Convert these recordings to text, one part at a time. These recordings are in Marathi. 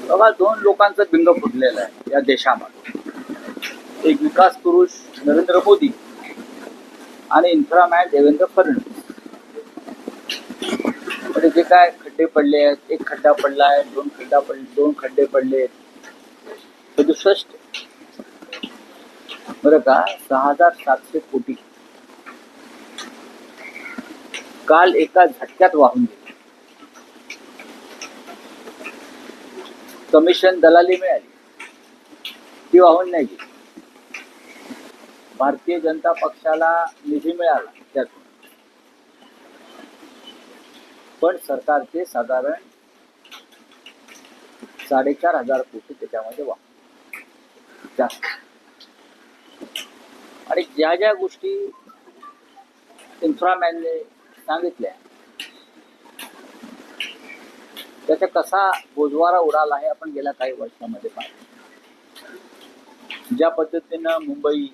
बघा, दोन लोकांचं बिंग फुटलेलं आहे या देशामध्ये. एक विकास पुरुष नरेंद्र मोदी आणि इन्फ्रामॅन देवेंद्र फडणवीस. म्हणजे जे काय खड्डे पडले आहेत, एक खड्डा पडलाय, दोन खड्डे पडले 67 बरं का, 6,700 कोटी काल एका झटक्यात वाहून गेले. कमिशन दलाली मिळाली, ती वाहून नाही गेली. भारतीय जनता पक्षाला निधी मिळाला त्यातून, पण सरकारचे साधारण 4,500 कोटी त्याच्यामध्ये वाहून जास्त. आणि ज्या ज्या गोष्टी इन्फ्रामॅनने सांगितल्या त्याचा कसा बोजवारा उडाला आहे आपण गेल्या काही वर्षामध्ये पाहिलं. ज्या पद्धतीनं मुंबई,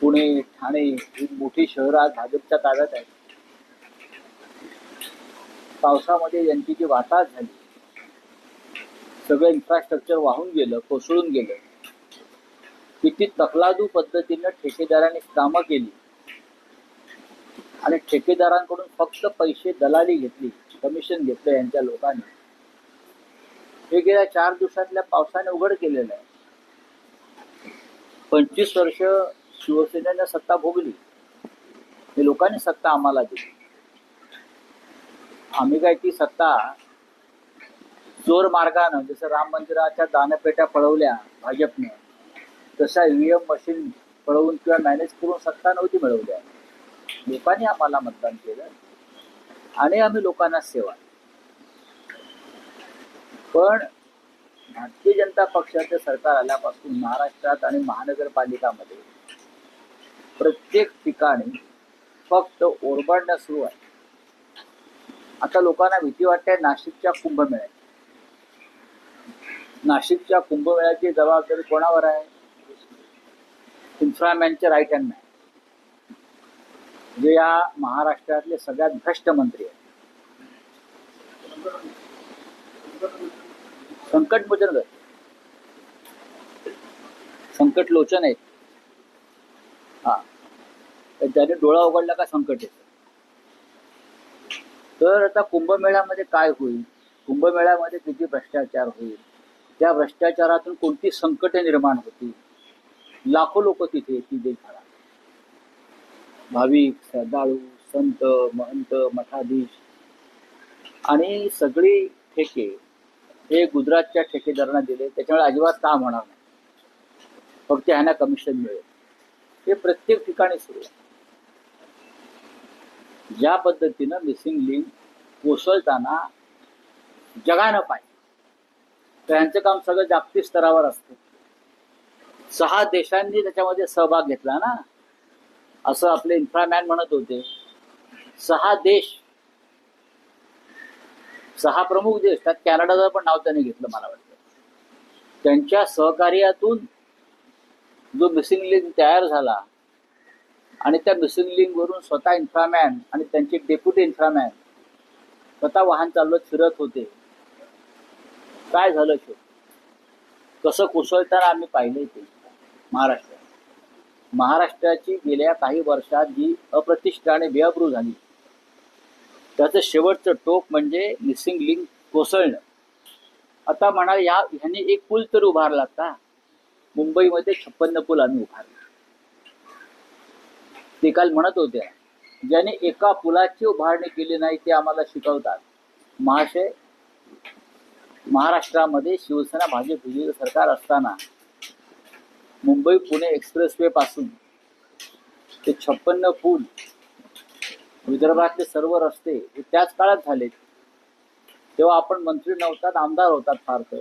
पुणे, ठाणे ही मोठी शहरं आज भाजपच्या ताब्यात आहेत. पावसामध्ये यांची जी वाताहत झाली, सगळं इन्फ्रास्ट्रक्चर वाहून गेलं, कोसळून गेलं. किती तकलादू पद्धतीनं ठेकेदारांनी कामं केली आणि ठेकेदारांकडून फक्त पैसे दलाली घेतली, कमिशन घेतलं यांच्या लोकांनी. हे गेल्या 4 दिवसातल्या पावसाने उघड केलेलं आहे. 25 वर्ष शिवसेनेनं सत्ता भोगली, हे लोकांनी सत्ता आम्हाला दिली. आम्ही काय ती सत्ता चोर मार्गानं, जसं राम मंदिराच्या दानपेट्या पळवल्या भाजपने, तशा ईव्हीएम मशीन पळवून किंवा मॅनेज करून सत्ता नव्हती मिळवल्या. लोकांनी आम्हाला मतदान केलं आणि आम्ही लोकांना सेवा. पण भारतीय जनता पक्षाचे सरकार आल्यापासून महाराष्ट्रात आणि महानगरपालिकामध्ये प्रत्येक ठिकाणी फक्त ओरबाडणं सुरू आहे. आता लोकांना भीती वाटते नाशिकच्या कुंभमेळ्यात. नाशिकच्या कुंभमेळ्याची जबाबदारी कोणावर आहे? इन्फ्रामॅनचे राईट हँड मॅन, जे या महाराष्ट्रातले सगळ्यात भ्रष्ट मंत्री आहेत. संकट मोचन, संकट लोचन आहेत. हा, त्याने डोळा उघडला का संकट येतं. तर आता कुंभमेळ्यामध्ये काय होईल, कुंभमेळ्यामध्ये किती भ्रष्टाचार होईल, त्या भ्रष्टाचारातून कोणती संकटे निर्माण होतील. लाखो लोक तिथे येतील देशाला, भाविक, श्रद्धाळू, संत, महंत, मठाधीश, आणि सगळी ठेके हे गुजरातच्या ठेकेदारांना दिले. त्याच्यामुळे अजिबात काम होणार नाही, फक्त ह्यांना कमिशन मिळेल. हे प्रत्येक ठिकाणी सुरू आहे. ज्या पद्धतीनं मिसिंग लिंक कोसळताना जगानं पाहिजे, तर यांचं काम सगळं जागतिक स्तरावर असतं. 6 देशांनी त्याच्यामध्ये सहभाग घेतला ना, असं आपले इन्फ्रामॅन म्हणत होते. 6 देश, 6 प्रमुख देश, त्यात कॅनडाचं पण नाव त्याने घेतलं मला वाटतं. त्यांच्या सहकार्यातून जो मिसिंग लिंक तयार झाला आणि त्या मिसिंग लिंक वरून स्वतः इन्फ्रामॅन आणि त्यांचे डेप्युटी इन्फ्रामॅन स्वतः वाहन चालवत फिरत होते. काय झालं शो, कसं कोसळताना आम्ही पाहिले ते महाराष्ट्राची गेल्या काही वर्षात जी अप्रतिष्ठा आणि बेअब्रू झाली, त्याचं शेवटचं टोक म्हणजे मिसिंग लिंक कोसळणं. आता म्हणाल ह्यांनी एक पूल तर उभारला का? मुंबईमध्ये 56 पूल आम्ही उभारले. ते काल म्हणत होते, ज्याने एका पुलाची उभारणी केली नाही ते आम्हाला शिकवतात. महाशय, महाराष्ट्रामध्ये शिवसेना भाजप सरकार असताना मुंबई पुणे एक्सप्रेसवे पासून ते 56 पूल, विदर्भातले सर्व रस्ते हे त्याच काळात झाले. तेव्हा आपण मंत्री नव्हतात, आमदार होतात फार तर.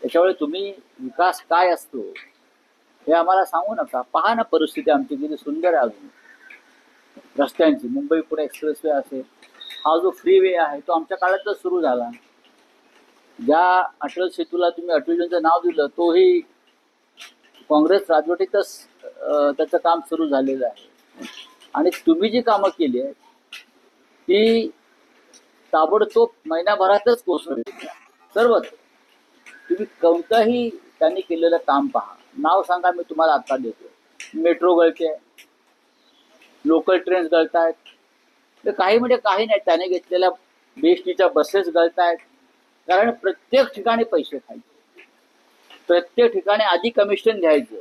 त्याच्यामुळे तुम्ही विकास काय असतो हे आम्हाला सांगू नका. पहा ना परिस्थिती आमची किती सुंदर आहे अजून रस्त्यांची. मुंबई पुणे एक्सप्रेसवे असेल, हा जो फ्रीवे आहे तो आमच्या काळातच सुरू झाला. ज्या अटल सेतूला तुम्ही अटलजींचं नाव दिलं, तोही काँग्रेस राजवटीतच त्याचं काम सुरू झालेलं आहे. आणि तुम्ही जी कामं केली आहेत ती ताबडतोब महिनाभरातच कोसळली. सर्वच. तुम्ही कोणतंही त्यांनी केलेलं काम पहा, नाव सांगा, मी तुम्हाला आता देतो. मेट्रो गळते, लोकल ट्रेन्स गळत आहेत, काही म्हणजे काही नाही. त्याने घेतलेल्या बीएसटीच्या बसेस गळत आहेत. कारण प्रत्येक ठिकाणी पैसे खायचे, प्रत्येक ठिकाणी आधी कमिशन घ्यायचं.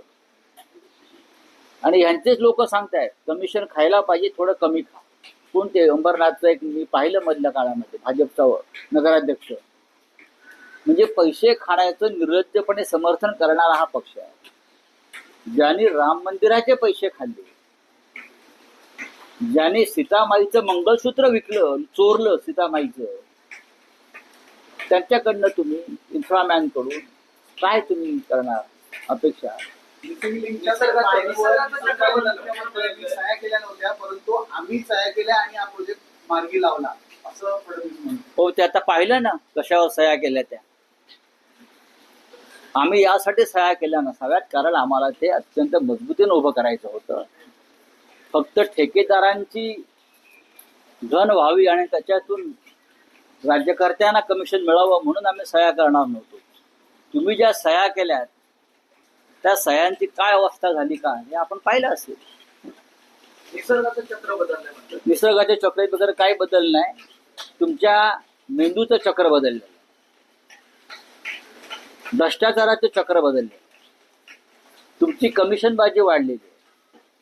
आणि ह्यांचेच लोक सांगतायत कमिशन खायला पाहिजे, थोडं कमी खा. कोणते? अंबरनाथचं एक मी पाहिलं मधल्या काळामध्ये, भाजपचा नगराध्यक्ष. म्हणजे पैसे खाण्याचं निर्लज्जपणे समर्थन करणारा हा पक्ष आहे. ज्यांनी राम मंदिराचे पैसे खाल्ले, ज्याने सीतामाईचं मंगळसूत्र विकलं, चोरलं सीतामाईचं, त्यांच्याकडनं तुम्ही इन्फ्रामॅन कडून काय तुम्ही करणार अपेक्षा? सह्या केल्या नव्हत्या, परंतु आम्ही सह्या केल्या आणि हा प्रोजेक्ट मार्गी लावला असं फडणवीस म्हणतात. हो, ते आता पाहिलं ना कशावर सह्या केल्या त्या. आम्ही यासाठी सह्या केल्या नसाव्यात, कारण आम्हाला ते अत्यंत मजबूतीने उभं करायचं होतं. फक्त ठेकेदारांची धन व्हावी आणि त्याच्यातून राज्यकर्त्यांना कमिशन मिळावं म्हणून आम्ही सह्या करणार नव्हतो. तुम्ही ज्या सह्या केल्यात त्या सह्यांची काय अवस्था झाली का हे आपण पाहिलं असेल. निसर्गाचं चक्र बदललं. निसर्गाच्या चक्र वगैरे काही बदल नाही, तुमच्या मेंदूचं चक्र बदललं, भ्रष्टाचाराचे चक्र बदलले, तुमची कमिशनबाजी वाढलेली.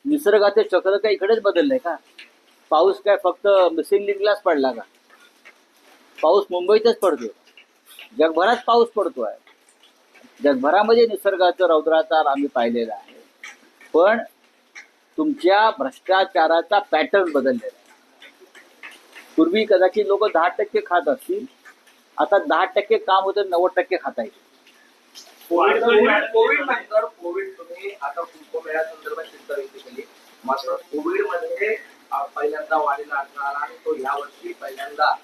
निसर्गाचे चक्र काय इकडेच बदललंय का? पाऊस काय फक्त मिसिंग लिंकलाच पडला का? पाऊस मुंबईतच पडतोय, जगभरात पाऊस पडतोय. जगभरामध्ये निसर्गाचं रौद्राचार आम्ही पाहिलेला आहे. पण तुमच्या भ्रष्टाचाराचा पॅटर्न बदललेला आहे. पूर्वी कदाचित लोक 10% खात असतील, आता 10% काम होतं, 90% खाता येईल. कोविड नंतर तुम्ही आता कुंभमेळ्या संदर्भात चिंता व्यक्त केली, मात्र कोविड मध्ये पहिल्यांदा वारीला अडथळा आला आणि तो यावर्षी पहिल्यांदा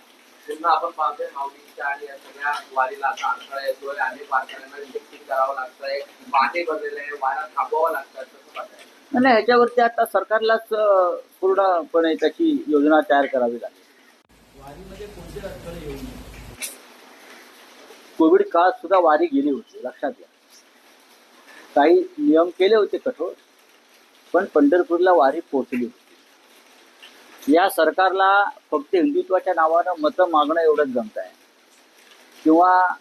पुन्हा आपण पाहतोय माऊलींच्या आणि या सगळ्या वारीला आता अडथळा येतोय. अनेक वारकऱ्यांना इंजेक्शन करावं लागतंय, बाटे भरलेले, वारा थांबवावं लागतात. कसं पाहताय? नाही, ह्याच्यावरती आता सरकारलाच पूर्णपणे त्याची योजना तयार करावी लागेल. वारीमध्ये कोणते अडथळे येऊ नये. कोविड काळात सुद्धा वारी गेली होती, लक्षात घ्या. काही नियम केले होते कठोर, पण पंढरपूरला वारी पोहोचली होती. या सरकारला फक्त हिंदुत्वाच्या नावानं मतं मागणं एवढंच जमत आहे, किंवा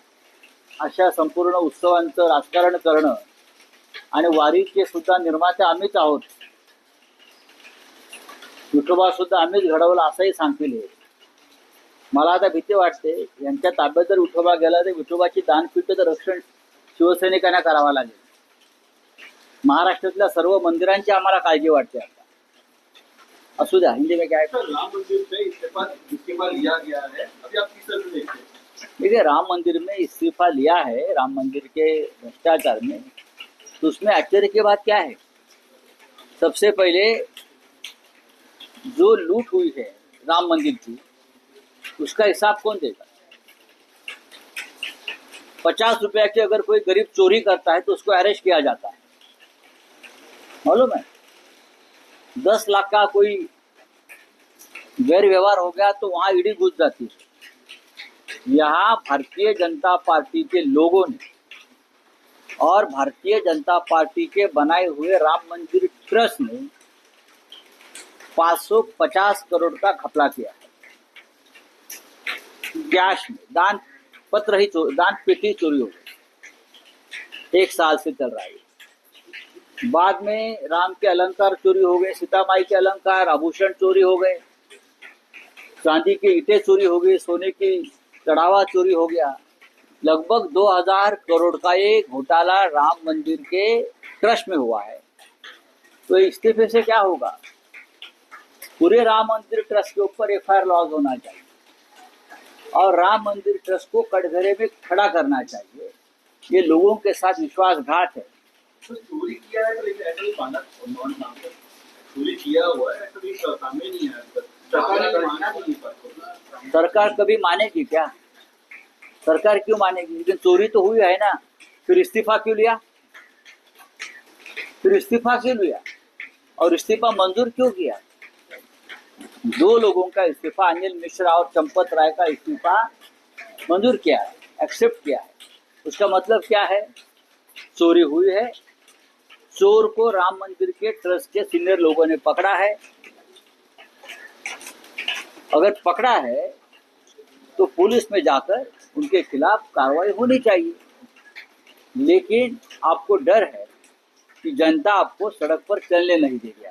अशा संपूर्ण उत्सवांचं राजकारण करणं. आणि वारीचे सुद्धा निर्माते आम्हीच आहोत, विठोबा सुद्धा आम्हीच घडवला असंही सांगतील. मला आता भीती वाटते, यांच्या ताब्यात जर विठोबा गेला तर विठोबाची दानपीठाचं रक्षण शिवसैनिकांना करावं लागेल. महाराष्ट्रातल्या सर्व मंदिरांची आम्हाला काळजी वाटते आता. असू द्या, हिंदी में क्या है? राम मंदिर में इस्तीफा लिया गया है, अभी आप किस तरह देखते हैं? देखिए, राम मंदिर में इस्तीफा लिया है, राम मंदिर के भ्रष्टाचार में, तो उसमें आश्चर्य की बात क्या है? सबसे पहले जो लूट हुई है राम मंदिर की, उसका हिसाब कौन देगा? 50 रुपया की अगर कोई गरीब चोरी करता है तो उसको अरेस्ट किया जाता है, मालूम है? 10 लाख का कोई गैर व्यवहार हो गया तो वहां ईडी घुस जाती है। यहाँ भारतीय जनता पार्टी के लोगों ने और भारतीय जनता पार्टी के बनाए हुए राम मंदिर ट्रस्ट ने 550 करोड़ का घपला किया है। कैश में दान पत्र ही दान पेटी चोरी हो गई, 1 साल से चल रहा है। बाद में राम के अलंकार चोरी हो गए, सीता माई के अलंकार आभूषण चोरी हो गए, चांदी की ईंटें चोरी हो गई, सोने की चढ़ावा चोरी हो गया। लगभग 2000 करोड़ का ये घोटाला राम मंदिर के ट्रस्ट में हुआ है। तो इस्तीफे से क्या होगा? पूरे राम मंदिर ट्रस्ट के ऊपर एफआईआर लॉन्च होना चाहिए और राम मंदिर ट्रस्ट को कटघरे में खड़ा करना चाहिए। ये लोगों के साथ विश्वासघात है। तो चोरी किया है तो लेकिन ऐसा नहीं माना, चोरी किया हुआ है, ऐसा भी सामने नहीं आया। सरकार कभी मानेगी क्या? सरकार क्यों मानेगी? लेकिन चोरी तो हुई है ना, फिर इस्तीफा क्यों लिया? और इस्तीफा मंजूर क्यों किया? 2 लोगों का इस्तीफा, अनिल मिश्रा और चंपत राय का इस्तीफा मंजूर किया है। एक्सेप्ट किया है। उसका मतलब क्या है? चोरी हुई है, चोर को राम मंदिर के ट्रस्ट के सीनियर लोगों ने पकड़ा है। अगर पकड़ा है तो पुलिस में जाकर उनके खिलाफ कार्रवाई होनी चाहिए, लेकिन आपको डर है कि जनता आपको सड़क पर चलने नहीं देगी।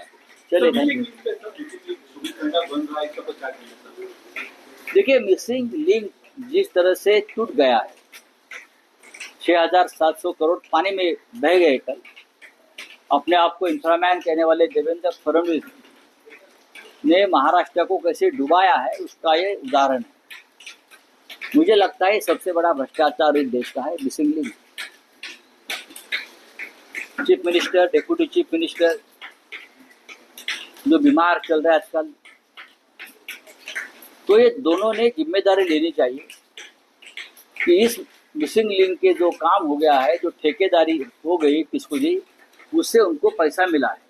चले देखिए, मिसिंग लिंक जिस तरह से टूट गया है, 6,700 करोड़ पानी में बह गए। कल अपने आप को इंफ्रामैन कहने वाले देवेंद्र फडणवीस ने महाराष्ट्र को कैसे डुबाया है, उसका ये उदाहरण है। मुझे लगता है सबसे बड़ा भ्रष्टाचार इस देश का है missing link. Chief minister, deputy chief minister जो बीमार चल रहा है आजकल, तो ये दोनों ने जिम्मेदारी लेनी चाहिए कि इस मिसिंग लिंक के जो काम हो गया है, जो ठेकेदारी हो गई किसको दी, उससे उनको पैसा मिला है,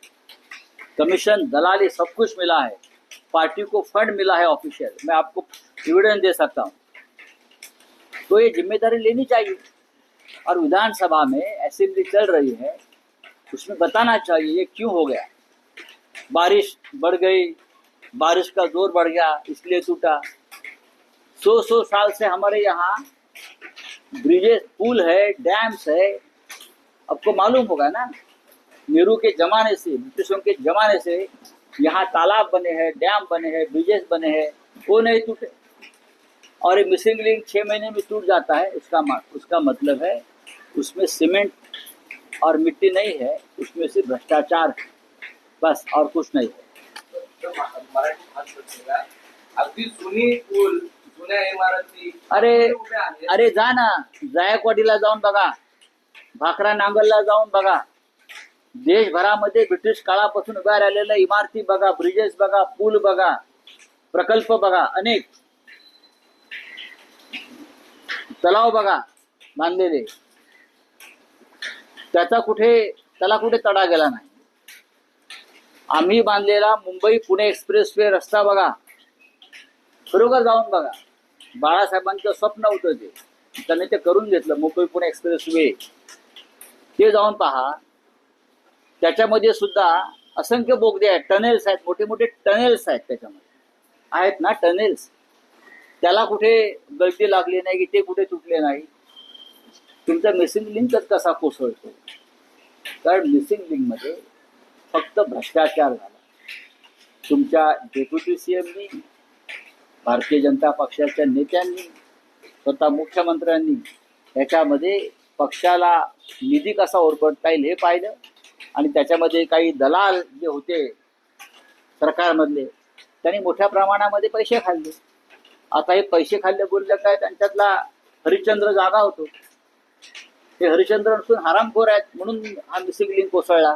कमीशन, दलाली सब कुछ मिला है, पार्टी को फंड मिला है ऑफिशियल। मैं आपको एविडेंस दे सकता हूँ। तो ये जिम्मेदारी लेनी चाहिए। और विधानसभा में असेंबली चल रही है, उसमें बताना चाहिए ये क्यों हो गया। बारिश बढ़ गई, बारिश का जोर बढ़ गया इसलिए टूटा। 100 साल से हमारे यहाँ ब्रिजेस, पुल है, डैम्स है। आपको मालूम होगा ना, नेहरू के जमाने से, ब्रिटिशों के जमाने से यहाँ तालाब बने हैं, डैम बने हैं, ब्रिजेस बने हैं, वो नहीं टूटे। और ये मिसिंग लिंक 6 महीने में टूट जाता है। उसका मतलब है उसमें सीमेंट और मिट्टी नहीं है, उसमें सिर्फ भ्रष्टाचार है, बस, और कुछ नहीं है। मराठी भाषेत अगदी जुनी पूल, जुन्या इमारती अरे जा ना, जायकवाडीला जाऊन बघा, भाकरा नांगलला जाऊन बघा, देशभरामध्ये ब्रिटिश काळापासून उभ्या राहिलेल्या इमारती बघा, ब्रिजेस बघा, पूल बघा, प्रकल्प बघा, अनेक तलाव बघा बांधलेले, त्याला कुठे तडा गेला नाही। आम्ही बांधलेला मुंबई पुणे एक्सप्रेसवे रस्ता बघा, खरोखर जाऊन बघा। बाळासाहेबांचं स्वप्न होतं ते, त्यांनी ते करून घेतलं, मुंबई पुणे एक्सप्रेसवे। ते जाऊन पहा, त्याच्यामध्ये सुद्धा असंख्य बोगदे आहेत, टनेल्स आहेत, मोठे मोठे टनेल्स आहेत त्याच्यामध्ये, आहेत ना टनेल्स। त्याला कुठे गळती लागली नाही की ते कुठे तुटले नाही। तुमचा मिसिंग लिंकच कसा कोसळतो? कारण मिसिंग लिंक मध्ये फक्त भ्रष्टाचार झाला। तुमच्या डेप्युटी सीएमनी, भारतीय जनता पक्षाच्या नेत्यांनी, स्वतः मुख्यमंत्र्यांनी याच्यामध्ये पक्षाला निधी कसा ओरबडता येईल हे पाहिलं, आणि त्याच्यामध्ये काही दलाल जे होते सरकारमधले, त्यांनी मोठ्या प्रमाणामध्ये पैसे खाल्ले। आता हे पैसे खाल्ले बोलले काय, त्यांच्यातला हरिश्चंद्र जागा होतो, हे हरिश्चंद्र नसून हरामखोर आहेत, म्हणून हा मिसिंग लिंक कोसळला।